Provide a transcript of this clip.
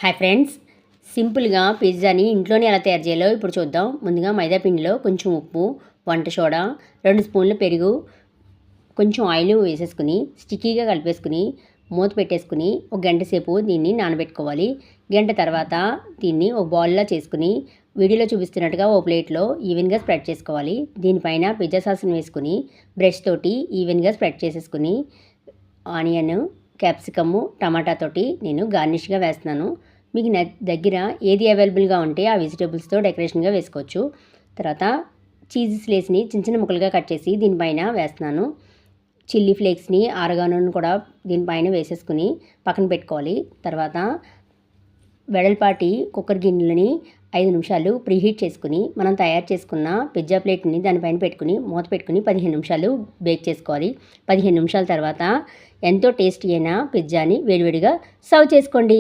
Hi friends, సింపుల్గా పిజ్జాని ఇంట్లోనే ఎలా తయారు చేయాలో ఇప్పుడు చూద్దాం. ముందుగా మైదా పిండిలో కొంచెం ఉప్పు, వంట సోడా, 2 స్పూన్ల పెరుగు, కొంచెం ఆయిల్ వేసేసుకుని స్టిక్కీగా కలిపేసుకుని మూత పెట్టేసుకుని ఒక గంట సేపు దీన్ని నానబెట్టుకోవాలి. గంట తర్వాత దీన్ని ఒక బౌల్లో చేసుకుని వీడియోలో చూపిస్తున్నట్టుగా ఓ ప్లేట్లో ఈవెన్గా స్ప్రెడ్ చేసుకోవాలి. దీనిపైన పిజ్జా సాస్ని వేసుకుని బ్రష్ తోటి ఈవెన్గా స్ప్రెడ్ చేసేసుకుని ఆనియన్, క్యాప్సికము, టమాటా తోటి నేను గార్నిష్గా వేస్తున్నాను. మీకు దగ్గర ఏది అవైలబుల్గా ఉంటే ఆ వెజిటేబుల్స్తో డెకరేషన్గా వేసుకోవచ్చు. తర్వాత చీజ్ స్లేస్ని చిన్న చిన్న ముక్కలుగా కట్ చేసి దీనిపైన వేస్తున్నాను. చిల్లీ ఫ్లేక్స్ని, ఆరగానోని కూడా దీనిపైన వేసేసుకుని పక్కన పెట్టుకోవాలి. తర్వాత వెడల్పాటి కుక్కర్ గిన్నెలని 5 నిమిషాలు ప్రీహీట్ చేసుకుని మనం తయారు చేసుకున్న పిజ్జా ప్లేట్ని దానిపైన పెట్టుకుని మూత పెట్టుకుని 15 నిమిషాలు బేక్ చేసుకోవాలి. 15 నిమిషాల తర్వాత ఎంతో టేస్టీ అయిన పిజ్జాని వేడివేడిగా సర్వ్ చేసుకోండి.